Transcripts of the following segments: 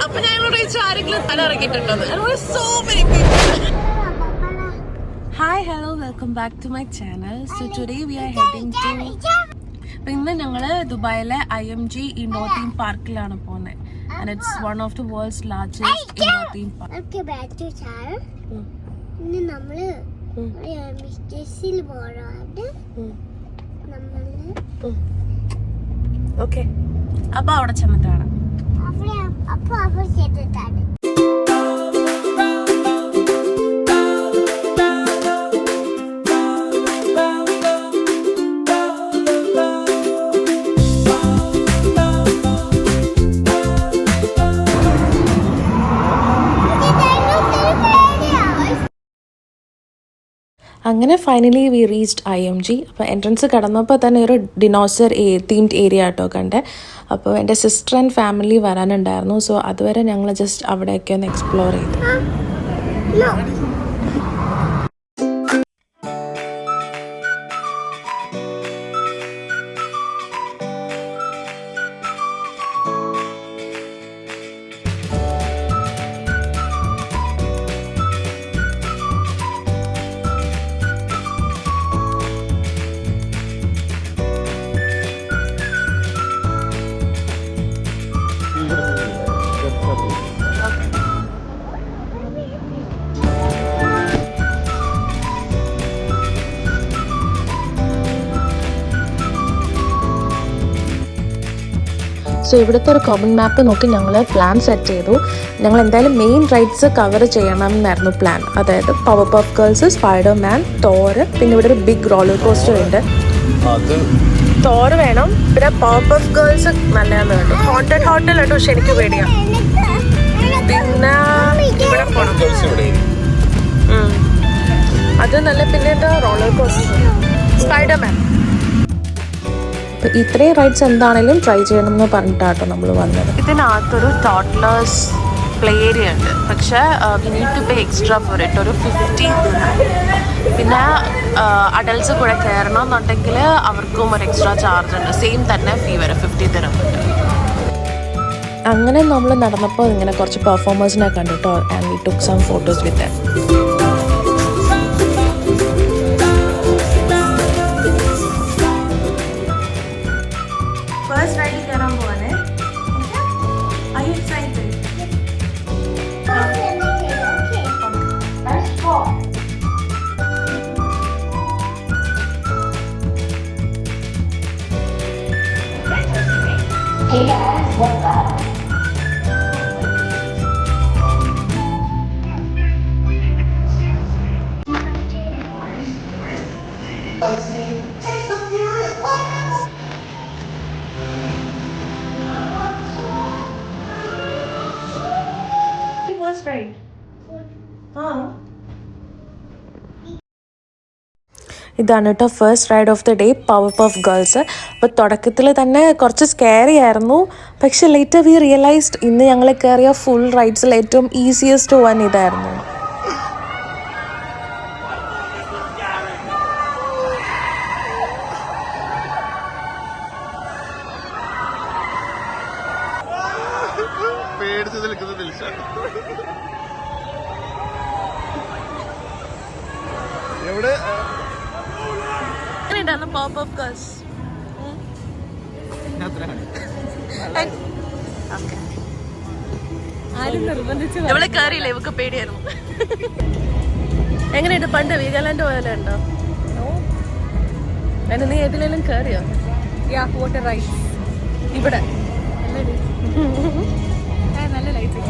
അപ്പൊ ഞങ്ങളോട് ആരെങ്കിലും തല ഇറക്കിയിട്ടുണ്ടോ? Hi, hello, welcome back to my channel. So today we are heading to ഇന്ന് ഞങ്ങള് ദുബായിലെ IMG ഇൻഡോർ തീം പാർക്കിലാണ് പോകുന്നത്. And it's one of the world's largest indoor theme park. Okay, back to channel. ഇന്ന് നമ്മള് മിസ്റ്റേസിൽ പോകാറുണ്ട്. ഓക്കെ, അപ്പൊ അവിടെ ചെന്നിട്ടാണ്. അപ്പൊ ചെന്നിട്ടാണ്. അങ്ങനെ ഫൈനലി വി റീച്ച്ഡ് IMG. അപ്പോൾ എൻട്രൻസ് കടന്നപ്പോൾ തന്നെ ഒരു ഡിനോസർ തീംഡ് ഏരിയ ആട്ടോ കണ്ടേ. അപ്പോൾ എൻ്റെ സിസ്റ്റർ ആൻഡ് ഫാമിലി വരാനുണ്ടായിരുന്നു. സോ അതുവരെ ഞങ്ങൾ ജസ്റ്റ് അവിടെയൊക്കെ ഒന്ന് എക്സ്പ്ലോർ ചെയ്തു. സോ ഇവിടുത്തെ ഒരു കോമൺ മാപ്പ് നോക്കി ഞങ്ങൾ പ്ലാൻ സെറ്റ് ചെയ്തു. ഞങ്ങൾ എന്തായാലും മെയിൻ റൈഡ്സ് കവർ ചെയ്യണം എന്നായിരുന്നു പ്ലാൻ. അതായത് power puff girls, Spiderman, Thor, പിന്നെ ഇവിടെ ഒരു ബിഗ് റോളർ കോസ്റ്റർ ഉണ്ട്. തോർ വേണം, പിന്നെ പവർ പഫ് ഗേൾസ് നല്ലതെന്ന് കണ്ടു. ഹോണ്ടഡ് ഹോട്ടൽ കേട്ടോ, പക്ഷെ എനിക്ക് പേടിയാണ്. പിന്നെ ഇവിടെ പോകണം, അത് നല്ല. പിന്നെ എന്താ റോളർ കോസ്റ്റർ, സ്പൈഡർമാൻ. ഇത്രയും റൈഡ്സ് എന്താണെങ്കിലും ട്രൈ ചെയ്യണം എന്ന് പറഞ്ഞിട്ടാട്ടോ നമ്മൾ വന്നത്. ഇതിനകത്തൊരു ടോഡ്ലേഴ്സ് പ്ലേ ഏരിയ ഉണ്ട്, പക്ഷേ we need to pay extra for it, ഒരു 50 ദിർഹം. പിന്നെ അഡൽട്ട്സ് കൂടെ കയറണം എന്നുണ്ടെങ്കിൽ അവർക്കും ഒരു എക്സ്ട്രാ ചാർജ് ഉണ്ട്. സെയിം തന്നെ ഫീ വരെ 50 ദിർഹം ഉണ്ട്. അങ്ങനെ നമ്മൾ നടന്നപ്പോൾ ഇങ്ങനെ കുറച്ച് പെർഫോമേഴ്സിനെ കണ്ടിട്ടോ. And we took some photos with them. First റൈഡിൽ കയറാൻ പോവാനേ. Are you excited? Hey guys, what's up? ഇതാണ് കേട്ടോ first ride of the day, power puff girls. അപ്പോൾ തുടക്കത്തിൽ തന്നെ കുറച്ച് സ്കെയറി ആയിരുന്നു, പക്ഷെ ലേറ്റർ വി റിയലൈസ്ഡ് ഇന്ന് ഞങ്ങൾ കയറിയ ഫുൾ റൈഡ്സിൽ ഏറ്റവും ഈസിയസ്റ്റ് വൺ ഇതായിരുന്നു. നമ്മളെ കയറിയില്ല, ഇവക്ക് പേടിയായിരുന്നു. എങ്ങനെയുണ്ട്? പണ്ട് വീഗാലാൻഡ് പോലെ ഉണ്ടോ? അതിന് നീ ഏതിലെല്ലാം കയറിയോ? ഇവിടെ നല്ല ലൈറ്റ്.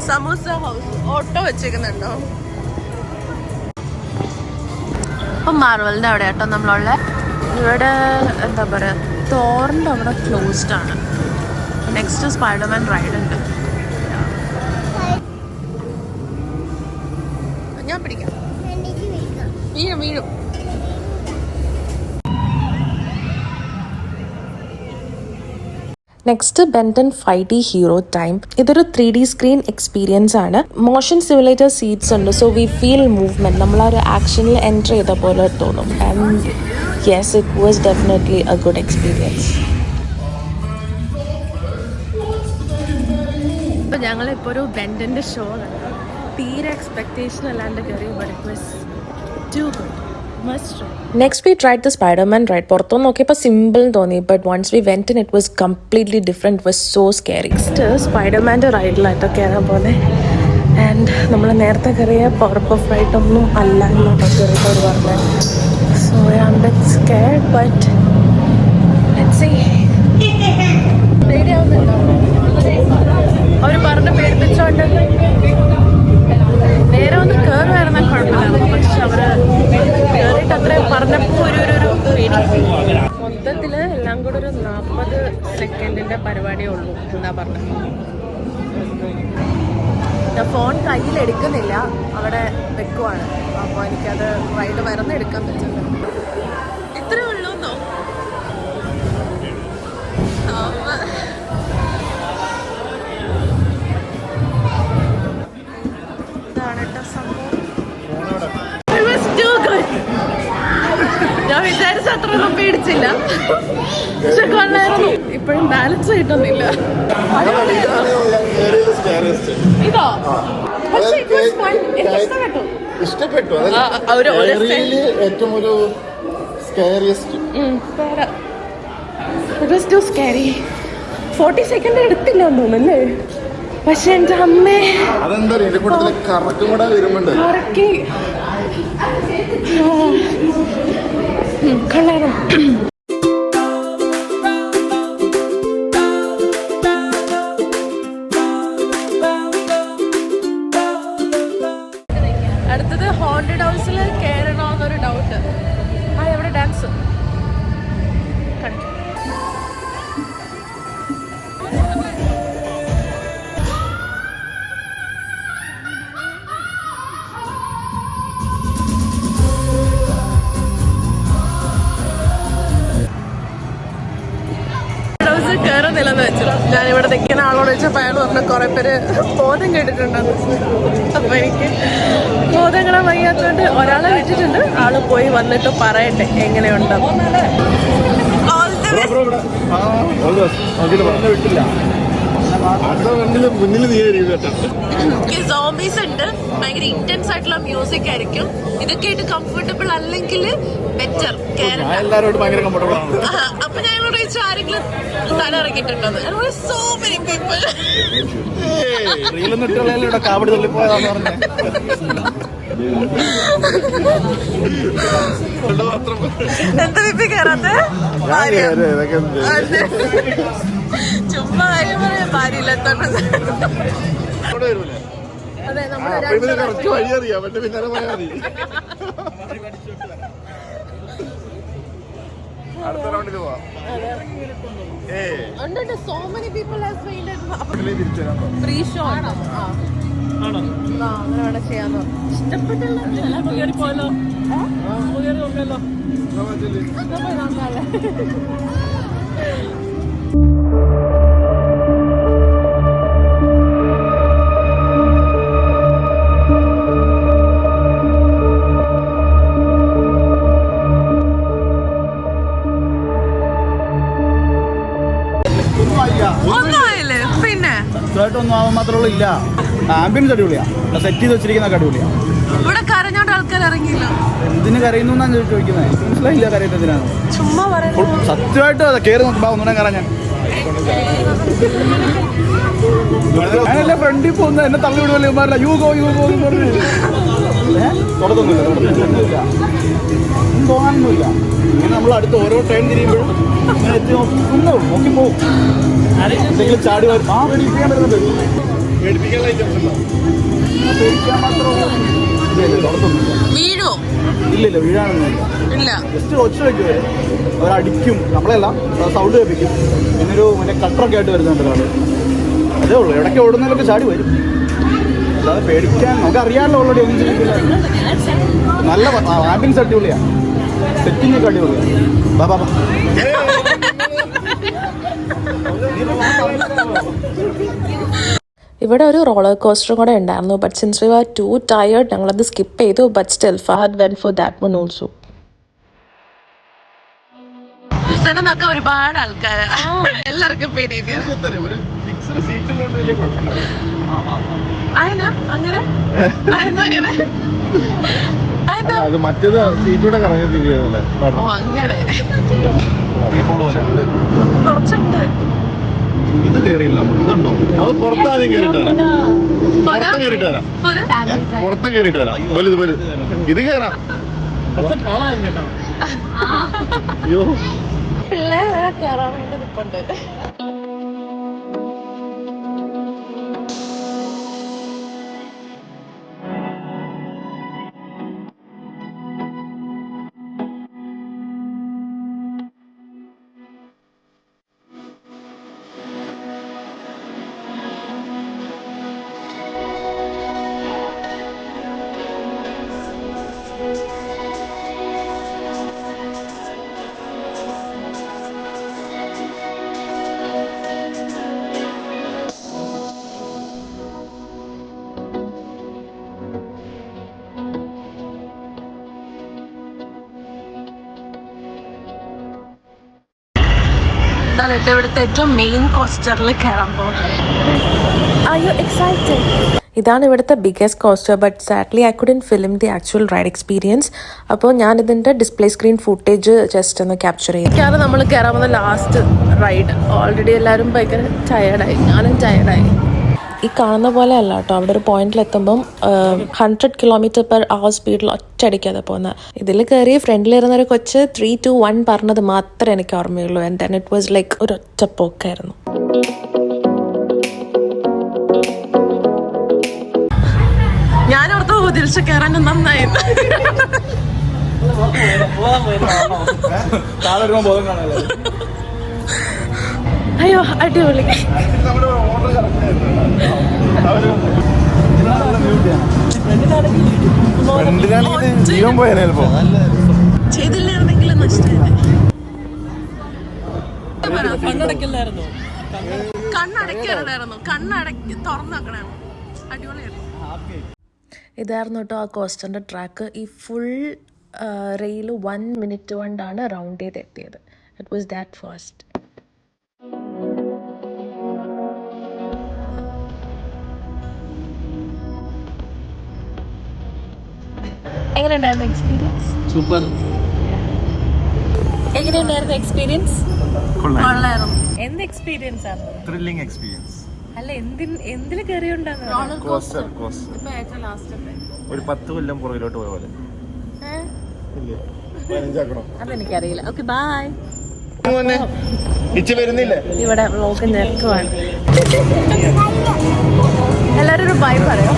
സമൂസ ഹൗസ് ഓട്ടോ വെച്ചേക്കുന്നുണ്ടോ? അപ്പം മാർവലിൻ്റെ അവിടെ കേട്ടോ നമ്മളുള്ള. ഇവിടെ എന്താ പറയുക, തോറിൻ്റെ അവിടെ ക്ലോസ്ഡ് ആണ്. നെക്സ്റ്റ് സ്പൈഡർമാൻ റൈഡ് ഉണ്ട്. ഞാൻ പിടിക്കാം. വീഴും. Next ben ten 5D hero time. ഇതൊരു 3D സ്ക്രീൻ എക്സ്പീരിയൻസ് ആണ്. മോഷൻ സിമുലേറ്റർ സീറ്റ്സ് ഉണ്ട്, സോ വി ഫീൽ മൂവ്മെന്റ്. നമ്മൾ ആ ഒരു ആക്ഷനിൽ എൻ്റർ ചെയ്ത പോലെ തോന്നും. And yes, it was definitely a good experience. ഇപ്പോൾ ഞങ്ങളിപ്പോൾ ഒരു ബെൻടൻ്റെ ഷോ കണ്ടു. തീരെ എക്സ്പെക്ടേഷൻ അല്ലാണ്ട് കയറി, but it was too good. Next we tried the Spiderman ride. പുറത്തുനിന്ന് നോക്കിയപ്പോൾ സിമ്പിൾ തോന്നി, but once we went in it was completely different. It was so scary. Next സ്പൈഡർമാൻ്റെ റൈഡിലായിട്ടോ കയറാൻ പോകുന്നത്. ആൻഡ് നമ്മൾ നേരത്തെ കയറിയ പവർ ഓഫ് റൈഡൊന്നും അല്ല എന്നാണ് കയറിയിട്ട് അവർ പറഞ്ഞത്. So I am bit scared, but let's see. പേടിയാവുന്നുണ്ടോ? അവർ പറഞ്ഞ് പേടിപ്പിച്ചോണ്ട് നേരെ ഒന്ന് കയറുമായിരുന്നാൽ കുഴപ്പമില്ലായിരുന്നു. പക്ഷെ അവർ കയറിയിട്ട് അത്രയും പറഞ്ഞപ്പോൾ ഒരു പേടി. മൊത്തത്തിൽ എല്ലാം കൂടെ ഒരു 40 സെക്കൻഡിൻ്റെ പരിപാടിയേ ഉള്ളൂ എന്നാ പറഞ്ഞത്. ഞാൻ ഫോൺ കയ്യിലെടുക്കുന്നില്ല, അവിടെ വെക്കുവാണ്. അപ്പോൾ എനിക്കത് റൈഡ് വരുന്നെടുക്കാൻ പറ്റില്ല. ഇത്രേ ഉള്ളൂന്നോ? ഞാൻ വിചാരിച്ച അത്രയൊന്നും പേടിച്ചില്ല, പക്ഷെ കൊള്ളായിരുന്നു. ഇപ്പോഴും ബാലൻസ് കിട്ടുന്നില്ല. ഇതോ? പക്ഷെ ഇഷ്ടപ്പെട്ടു. ഏറ്റവും ഒരു സ്കാരിയസ്റ്റ്. 40 സെക്കൻഡ് എടുത്തില്ല തോന്നുന്നല്ലേ? പക്ഷെ എന്റെ അമ്മേ, അതെന്താ കറക്കും കൂടെ വരുന്നുണ്ട്. കറക്കി കൊള്ളായിരുന്നു. അടുത്തത് ഹോണ്ടഡ് ഹൗസിൽ കയറണമെന്നൊരു ഡൗട്ട്. ആ, എവിടെ ഡാൻസ് കയറുന്നില്ലെന്ന് വെച്ചു. ഞാനിവിടെ നിൽക്കുന്ന ആളോട് ചോദിച്ചപ്പോൾ അയാൾ പറഞ്ഞ കുറെ പേര് ബോധം കേട്ടിട്ടുണ്ടെന്ന്. അപ്പൊ എനിക്ക് ബോധങ്ങളെ വയ്യാത്തോണ്ട് ഒരാളെ വിട്ടിട്ടുണ്ട്. ആള് പോയി വന്നിട്ട് പറയട്ടെ എങ്ങനെയുണ്ടെന്ന്. സോംബീസ് ഉണ്ട്, ഭയങ്കര ഇന്റൻസ് ആയിട്ടുള്ള മ്യൂസിക് ആയിരിക്കും. ഇതൊക്കെ ആയിട്ട് കംഫർട്ടബിൾ അല്ലെങ്കിൽ ബെറ്റർ എല്ലാവരോടും ഭയങ്കര കംഫർട്ടബിൾ ആണ്. അപ്പൊ ഞങ്ങളോട് ചോദിച്ചു ആരെങ്കിലും തല ഇറക്കിയിട്ടുണ്ടോ? So many people. കാവടി തള്ളിപ്പോയതാന്ന് പറഞ്ഞേ. എന്താ വിപ്പി കയറാത്ത? ചുമ്മാ കാര്യം പറയാൻ ഭാര്യയിലെത്തോണ്ട്. അതെ, കറക്റ്റ് വഴി അറിയാം, മറ്റേ പിന്നാലെ പോയാൽ മതി. അടുത്ത റൗണ്ടിൽ പോവാം. so many people has waited. Free show ആണോ? അങ്ങനെ വേണം ചെയ്യാന്ന്. ഇഷ്ടപ്പെട്ടില്ല. ഒന്നുമായില്ലേ? പിന്നെ ഒന്നും ആവാൻ മാത്രമുള്ള ഇല്ല. ആംബിയൻസ് അടിപൊളിയാ, സെറ്റ് ചെയ്ത് വെച്ചിരിക്കുന്ന അടിപൊളിയാ. ഇവിടെ കരഞ്ഞോണ്ട് ആൾക്കാർ ഇറങ്ങിയില്ല. എന്തിനു കരയുന്നു എന്നാണ് ചോദിക്കുന്നത്? മനസ്സിലായില്ല കരയുന്നതിനാണ്. ചുമ്മാ പറയാം. സത്യമായിട്ട് അതെ, കയറി നോക്കുമ്പോ ഒന്നുകൂടെ കറങ്ങാൻ. ഞാനല്ലേ ഫ്രണ്ടിൽ പോകുന്ന എന്നെ തള്ളി വിടുവല്ലേ പറഞ്ഞ യു ഗോ തുടങ്ങുന്നില്ല, പോകാനൊന്നുമില്ല. ഇങ്ങനെ നമ്മൾ അടുത്ത് ഓരോ ട്രെയിൻ തിരിയുമ്പോഴും ഇങ്ങനെ എത്തി നോക്കി പോകും. എന്തെങ്കിലും ചാടി വരും. ആ പേടിപ്പിക്കാൻ പറ്റുന്നുണ്ട്. പേടിപ്പിക്കാനുള്ള ഐറ്റംസ് ഉണ്ടോ? പേടിക്കാൻ മാത്രമല്ല. വീഴോ? ഇല്ലില്ല, വീഴാനൊന്നുമില്ല. ജസ്റ്റ് ഒച്ച വയ്ക്കും, അവരടിക്കും, നമ്മളെല്ലാം സൗണ്ട് കേൾപ്പിക്കും. പിന്നൊരു മറ്റേ കട്ടറൊക്കെ ആയിട്ട് വരുന്നുണ്ട് ഒരാൾ. അതേ ഉള്ളൂ. ഇടയ്ക്ക് ഓടുന്നതിലൊക്കെ ചാടി വരും. അല്ലാതെ പേടിക്കാൻ നമുക്ക് അറിയാമല്ലോ ഓൾറെഡി. ഒന്നും ചെയ്യില്ല. നല്ല ആംബിയൻസ് അടിപൊളിയാണ്, സെറ്റിംഗ് ഒക്കെ അടിപൊളിയാണ്. ബാ ഇവിടെ ഒരു റോളർ കോസ്റ്റർ കൂടെ ഉണ്ടായിരുന്നു, but since we are too tired ഞങ്ങളത് സ്കിപ്പ് ചെയ്തു. But still Fahad went for that one also. ഒരുപാട് ആൾക്കാര് എല്ലാവർക്കും അത് മറ്റേത് സീറ്റൂടെ കറങ്ങി തിരികെ ഇത് കേറിയില്ല. ഇതുണ്ടോ? അത് പുറത്താദ്യം കേറിട്ട് വരാം. പുറത്ത് കേറിട്ട് വരാം. പുറത്ത് കേറിട്ട് വരാം. വലുത് വലുത് ഇത് കേറാം. അയ്യോ പിള്ളേരെ കേറാൻ വേണ്ടി നിൽപ്പുണ്ട്. ഇവിടുത്തെ ഏറ്റവും മെയിൻ കോസ്റ്ററിൽ കയറാൻ പോകുന്നത്. ഇതാണ് ഇവിടുത്തെ biggest coaster, but sadly I couldn't film the actual ride experience. അപ്പോൾ ഞാൻ ഇതിൻ്റെ ഡിസ്പ്ലേ സ്ക്രീൻ ഫുട്ടേജ് ജസ്റ്റ് ഒന്ന് ക്യാപ്ചർ ചെയ്യും. കാരണം നമ്മൾ കയറാൻ പോകുന്ന ലാസ്റ്റ് റൈഡ്. ഓൾറെഡി എല്ലാവരും ഭയങ്കര ടയേർഡായി, ഞാനും ടയേർഡായി. ഈ കാണുന്ന പോലെ അല്ല കേട്ടോ, അവിടെ ഒരു പോയിന്റിലെത്തുമ്പം 100 km/h സ്പീഡിൽ ഒറ്റയടിക്കാതെ പോകുന്നത്. ഇതിൽ കയറി ഫ്രണ്ടിലിരുന്നൊരു കൊച്ച് 3, 2, 1 പറഞ്ഞത് മാത്രമേ എനിക്ക് ഓർമ്മയുള്ളൂ. And then it was like ഒരു ഒറ്റ പോക്കായിരുന്നു. ഞാനോർത്ത് തിരിച്ച് കയറാൻ നന്നായി. അയ്യോ അടിപൊളി. ജീവൻ പോയാൽ ചിലപ്പോ ചെയ്തില്ലായിരുന്നെങ്കിൽ നഷ്ടമായിരുന്നു. കണ്ണടക്കരുതായിരുന്നു, കണ്ണടക്കി തുറന്നു വെക്കണായിരുന്നു. അടിപൊളിയായിരുന്നു. ഇതായിരുന്നു കേട്ടോ ആ കോസ്റ്ററിൻ്റെ ട്രാക്ക്. ഈ ഫുൾ റെയിൽ 1 minute കൊണ്ടാണ് റൗണ്ട് ചെയ്ത് എത്തിയത്. It was that fast. എങ്ങനെയുണ്ടായിരുന്നു എക്സ്പീരിയൻസ്? സൂപ്പർ. എങ്ങനെയുണ്ടായിരുന്നു എക്സ്പീരിയൻസ്? കൊള്ളായിരുന്നു. എന്ത് എക്സ്പീരിയൻസ് ആണ്? Thrilling experience. അല്ല എന്തില് കയറിയുണ്ടായിരുന്നു? കോസ്റ്റർ ഒരു 10 കൊല്ലം പുറകിലോട്ട് പോയ പോലെ. അതെനിക്കറിയില്ല. Okay bye. വരുന്നില്ലേ? ഇവിടെ വ്ലോഗ് നിൽക്കുവാണ്. എല്ലാവരും ഒരു ബൈ പറയാം.